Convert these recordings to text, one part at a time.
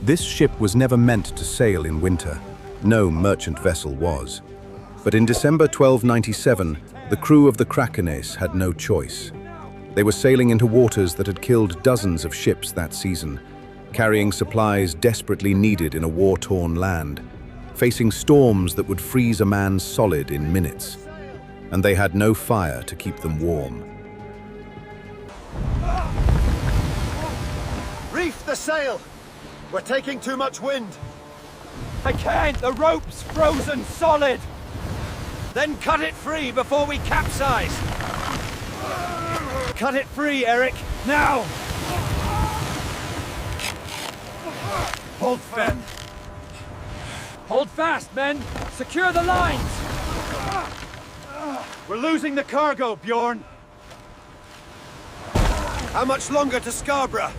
This ship was never meant to sail in winter. No merchant vessel was. But in December 1297, the crew of the Krakenes had no choice. They were sailing into waters that had killed dozens of ships that season, carrying supplies desperately needed in a war-torn land, facing storms that would freeze a man solid in minutes. And they had no fire to keep them warm. Reef the sail! We're taking too much wind. I can't! The rope's frozen solid! Then cut it free before we capsize! Cut it free, Eric! Now! Hold firm! Hold fast, men! Secure the lines! We're losing the cargo, Bjorn! How much longer to Scarborough?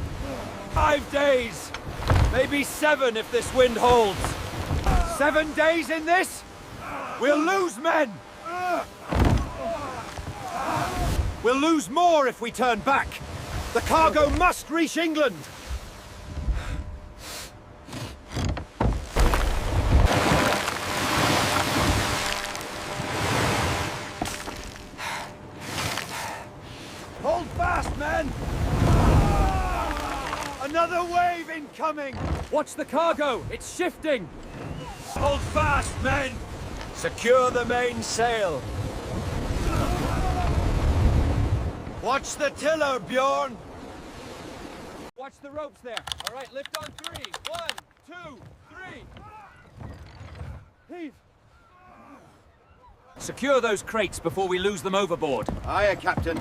5 days! Maybe 7 if this wind holds. 7 days in this? We'll lose men! We'll lose more if we turn back. The cargo must reach England! Hold fast, men! Another wave incoming! Watch the cargo! It's shifting! Hold fast, men! Secure the mainsail! Watch the tiller, Bjorn! Watch the ropes there. All right, lift on 3. 1, 2, 3. Heave! Secure those crates before we lose them overboard. Aye, Captain.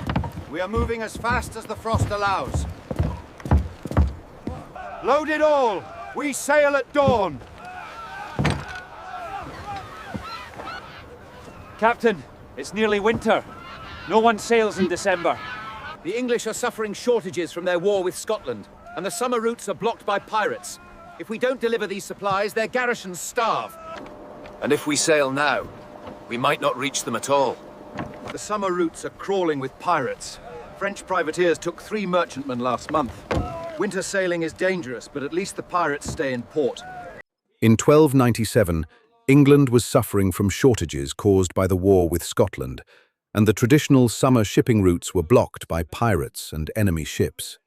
We are moving as fast as the frost allows. Load it all! We sail at dawn! Captain, it's nearly winter. No one sails in December. The English are suffering shortages from their war with Scotland, and the summer routes are blocked by pirates. If we don't deliver these supplies, their garrisons starve. And if we sail now, we might not reach them at all. The summer routes are crawling with pirates. French privateers took 3 merchantmen last month. Winter sailing is dangerous, but at least the pirates stay in port. In 1297, England was suffering from shortages caused by the war with Scotland, and the traditional summer shipping routes were blocked by pirates and enemy ships.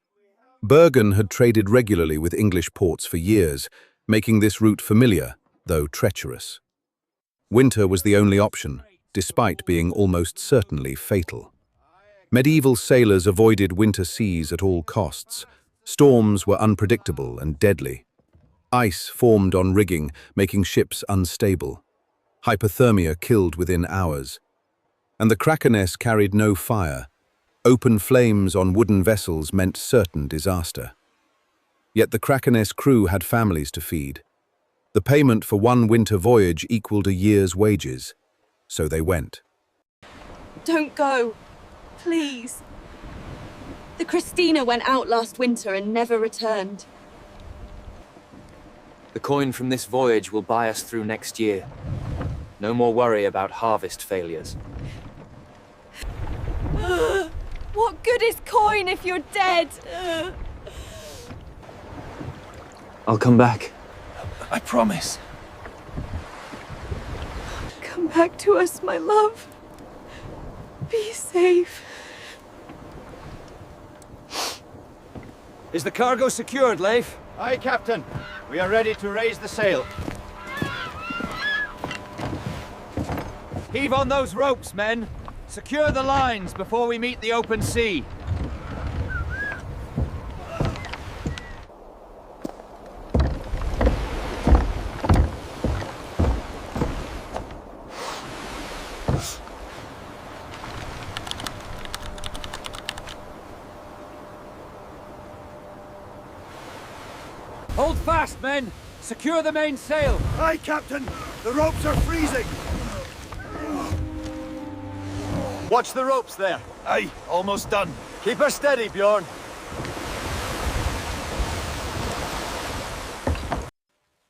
Bergen had traded regularly with English ports for years, making this route familiar, though treacherous. Winter was the only option, despite being almost certainly fatal. Medieval sailors avoided winter seas at all costs. Storms were unpredictable and deadly. Ice formed on rigging, making ships unstable. Hypothermia killed within hours. And the Krakenes carried no fire. Open flames on wooden vessels meant certain disaster. Yet the Krakenes crew had families to feed. The payment for one winter voyage equaled a year's wages. So they went. Don't go. Please. The Christina went out last winter and never returned. The coin from this voyage will buy us through next year. No more worry about harvest failures. What good is coin if you're dead? I'll come back. I promise. Come back to us, my love. Be safe. Is the cargo secured, Leif? Aye, Captain. We are ready to raise the sail. Heave on those ropes, men. Secure the lines before we meet the open sea. Hold fast, men! Secure the mainsail! Aye, Captain. The ropes are freezing. Watch the ropes there. Aye, almost done. Keep her steady, Bjorn.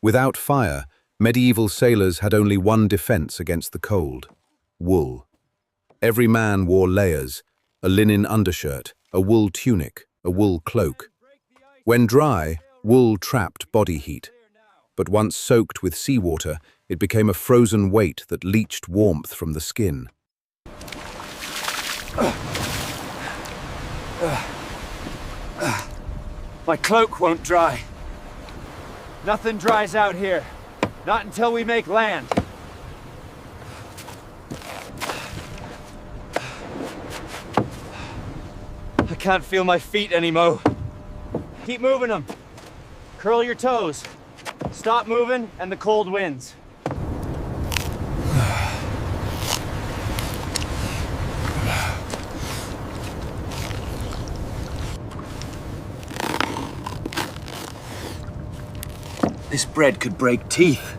Without fire, medieval sailors had only one defense against the cold: wool. Every man wore layers, a linen undershirt, a wool tunic, a wool cloak. When dry, Wool trapped body heat, but once soaked with seawater, it became a frozen weight that leached warmth from the skin. My cloak won't dry. Nothing dries out here. Not until we make land. I can't feel my feet anymore. Keep moving them. Curl your toes. Stop moving and the cold wins. This bread could break teeth.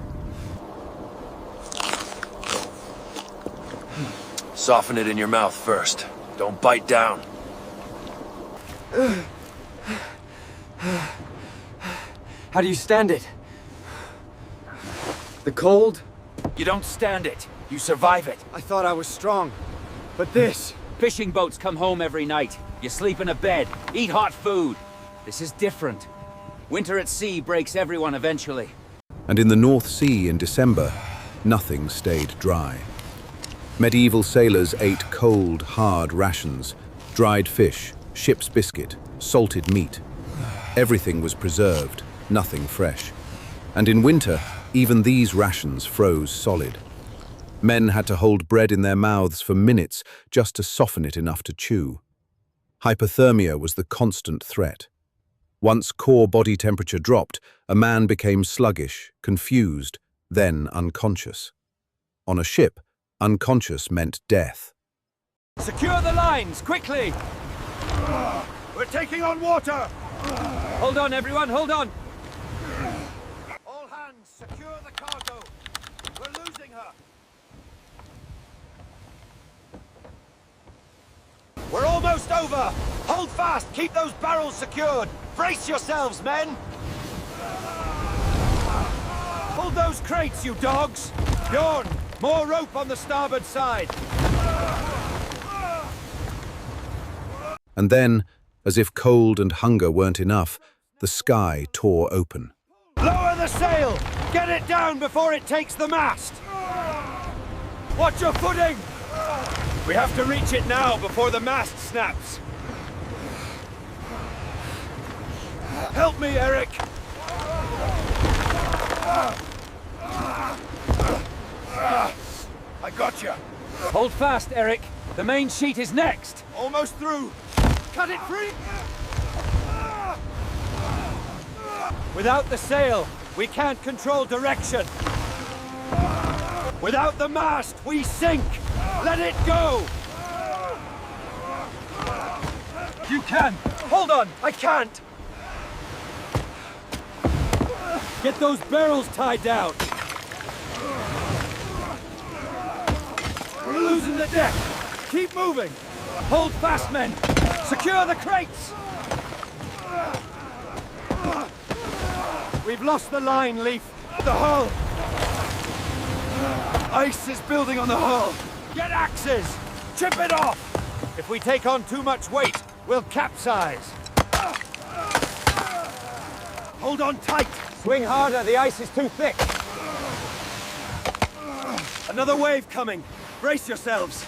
Soften it in your mouth first. Don't bite down. How do you stand it? The cold? You don't stand it. You survive it. I thought I was strong. But this... Fishing boats come home every night. You sleep in a bed, eat hot food. This is different. Winter at sea breaks everyone eventually. And in the North Sea in December, nothing stayed dry. Medieval sailors ate cold, hard rations, dried fish, ship's biscuit, salted meat. Everything was preserved, nothing fresh. And in winter, even these rations froze solid. Men had to hold bread in their mouths for minutes just to soften it enough to chew. Hypothermia was the constant threat. Once core body temperature dropped, a man became sluggish, confused, then unconscious. On a ship, unconscious meant death. Secure the lines, quickly! We're taking on water! Hold on, everyone, hold on! All hands, secure the cargo! We're losing her! We're almost over! Hold fast! Keep those barrels secured! Brace yourselves, men! Hold those crates, you dogs! Bjorn, more rope on the starboard side! And then, as if cold and hunger weren't enough, the sky tore open. Lower the sail! Get it down before it takes the mast! Watch your footing! We have to reach it now before the mast snaps. Help me, Eric! I got you! Hold fast, Eric. The main sheet is next. Almost through! Cut it free! Without the sail, we can't control direction. Without the mast, we sink! Let it go! You can! Hold on! I can't! Get those barrels tied down! We're losing the deck! Keep moving! Hold fast, men! Secure the crates! We've lost the line, Leaf. The hull! Ice is building on the hull! Get axes! Chip it off! If we take on too much weight, we'll capsize! Hold on tight! Swing harder, the ice is too thick! Another wave coming! Brace yourselves!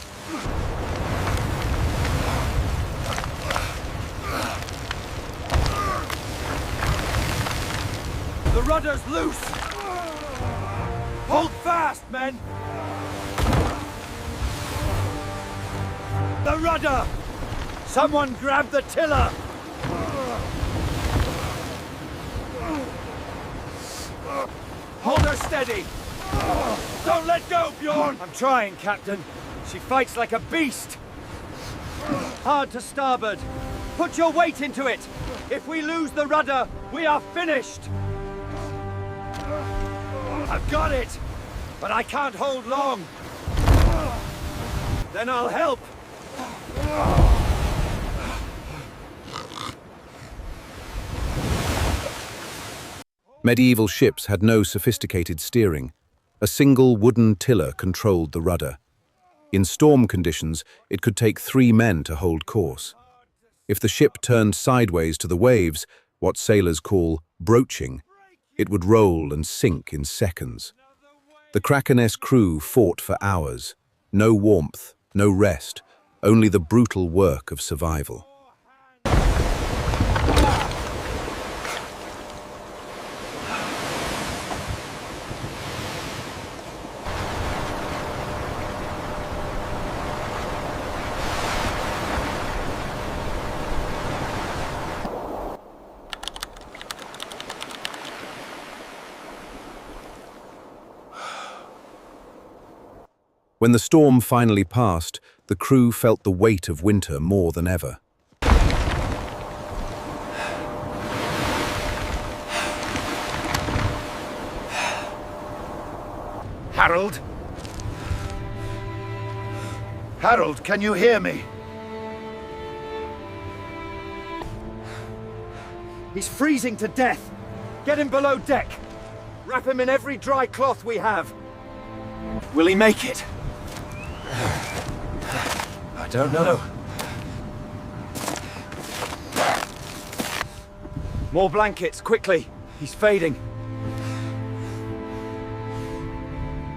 The rudder's loose! Hold fast, men! The rudder! Someone grab the tiller! Hold her steady! Don't let go, Bjorn! I'm trying, Captain. She fights like a beast! Hard to starboard. Put your weight into it! If we lose the rudder, we are finished! I've got it! But I can't hold long! Then I'll help! Medieval ships had no sophisticated steering. A single wooden tiller controlled the rudder. In storm conditions, it could take 3 men to hold course. If the ship turned sideways to the waves, what sailors call broaching, it would roll and sink in seconds. The Kraken's crew fought for hours. No warmth, no rest, only the brutal work of survival. When the storm finally passed, the crew felt the weight of winter more than ever. Harold? Harold, can you hear me? He's freezing to death. Get him below deck. Wrap him in every dry cloth we have. Will he make it? I don't know. More blankets, quickly. He's fading.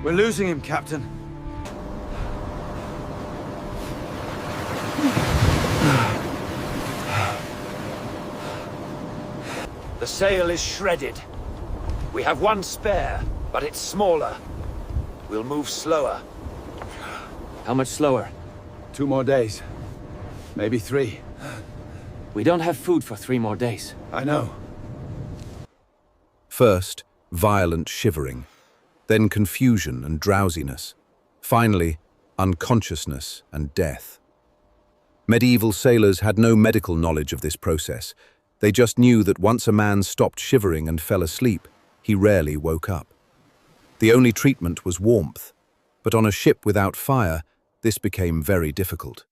We're losing him, Captain. The sail is shredded. We have one spare, but it's smaller. We'll move slower. How much slower? 2 more days. Maybe 3. We don't have food for 3 more days. I know. First, violent shivering, then confusion and drowsiness, finally, unconsciousness and death. Medieval sailors had no medical knowledge of this process. They just knew that once a man stopped shivering and fell asleep, he rarely woke up. The only treatment was warmth, but on a ship without fire, this became very difficult.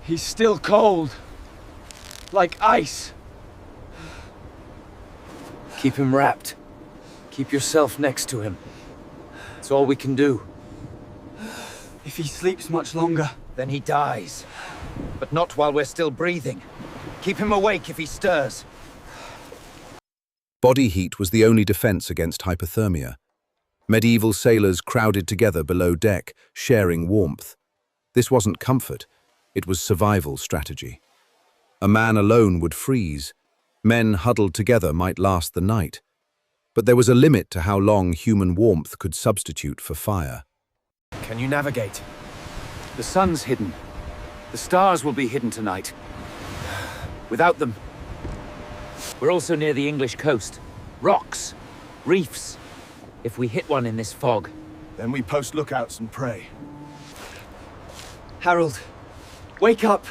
He's still cold. Like ice. Keep him wrapped. Keep yourself next to him. It's all we can do. If he sleeps much longer, Then he dies. But not while we're still breathing. Keep him awake if he stirs. Body heat was the only defense against hypothermia. Medieval sailors crowded together below deck, sharing warmth. This wasn't comfort, it was survival strategy. A man alone would freeze. Men huddled together might last the night. But there was a limit to how long human warmth could substitute for fire. Can you navigate? The sun's hidden. The stars will be hidden tonight. Without them. We're also near the English coast. Rocks. Reefs. If we hit one in this fog. Then we post lookouts and pray. Harold, wake up.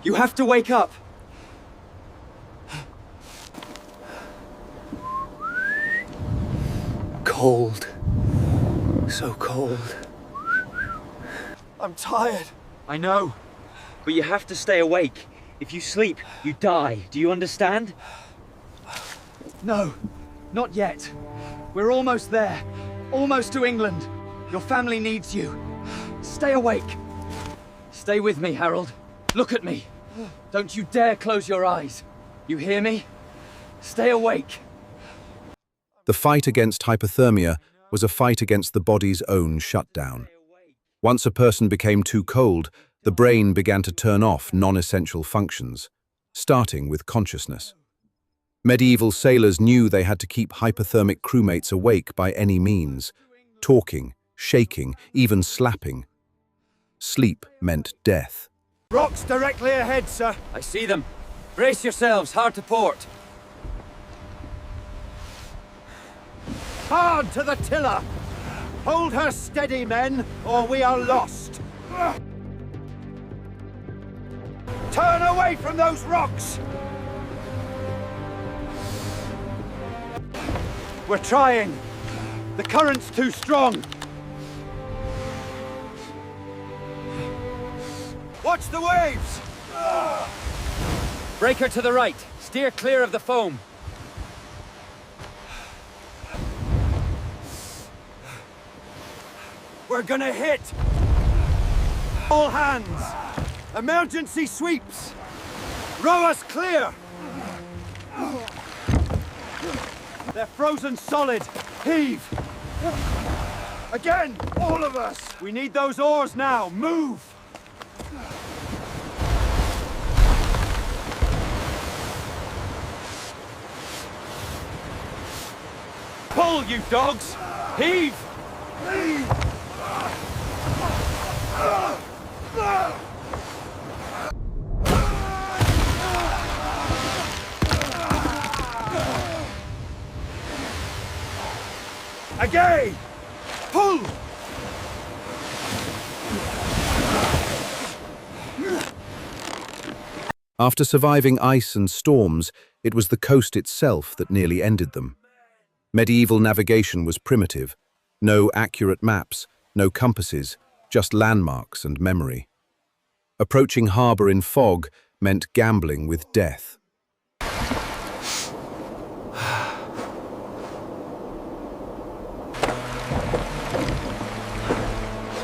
You have to wake up. Cold. So cold. I'm tired. I know. But you have to stay awake. If you sleep, you die. Do you understand? No, not yet. We're almost there. Almost to England. Your family needs you. Stay awake. Stay with me, Harold. Look at me. Don't you dare close your eyes. You hear me? Stay awake. The fight against hypothermia was a fight against the body's own shutdown. Once a person became too cold, the brain began to turn off non-essential functions, starting with consciousness. Medieval sailors knew they had to keep hypothermic crewmates awake by any means, talking, shaking, even slapping. Sleep meant death. Rocks directly ahead, sir. I see them. Brace yourselves, hard to port. Hard to the tiller! Hold her steady, men, or we are lost! Turn away from those rocks! We're trying. The current's too strong. Watch the waves! Breaker to the right. Steer clear of the foam. We're gonna hit! All hands! Emergency sweeps! Row us clear! They're frozen solid! Heave! Again! All of us! We need those oars now! Move! Pull, you dogs! Heave! Again! Pull! After surviving ice and storms, it was the coast itself that nearly ended them. Medieval navigation was primitive. No accurate maps, no compasses, just landmarks and memory. Approaching harbour in fog meant gambling with death.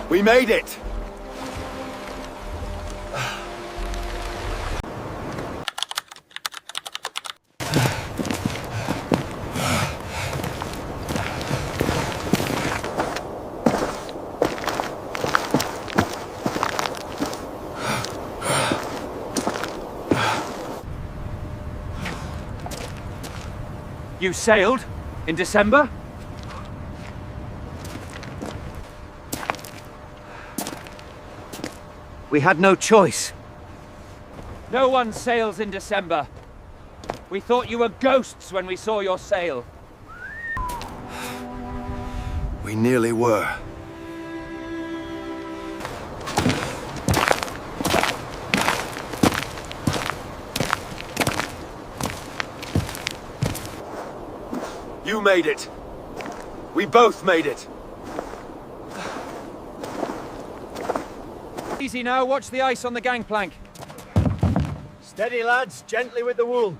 We made it! You sailed? In December? We had no choice. No one sails in December. We thought you were ghosts when we saw your sail. We nearly were. You made it. We both made it. Easy now, watch the ice on the gangplank. Steady, lads. Gently with the wool.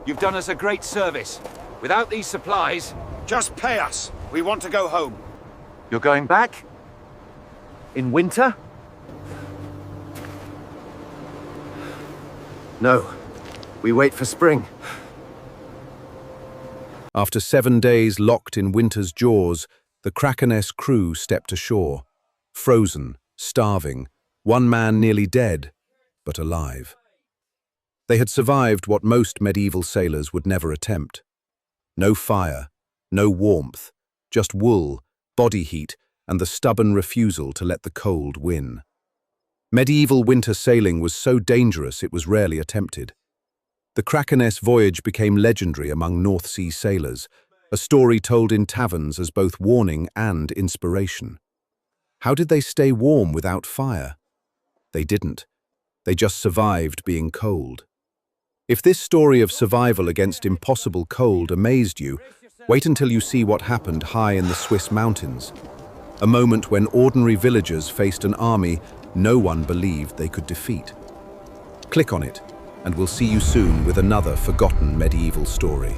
You've done us a great service. Without these supplies... Just pay us. We want to go home. You're going back? In winter? No. We wait for spring. After 7 days locked in winter's jaws, the Krakeness crew stepped ashore, frozen, starving, one man nearly dead, but alive. They had survived what most medieval sailors would never attempt. No fire, no warmth, just wool, body heat, and the stubborn refusal to let the cold win. Medieval winter sailing was so dangerous it was rarely attempted. The Krakeness voyage became legendary among North Sea sailors, a story told in taverns as both warning and inspiration. How did they stay warm without fire? They didn't. They just survived being cold. If this story of survival against impossible cold amazed you, wait until you see what happened high in the Swiss mountains. A moment when ordinary villagers faced an army no one believed they could defeat. Click on it, and we'll see you soon with another forgotten medieval story.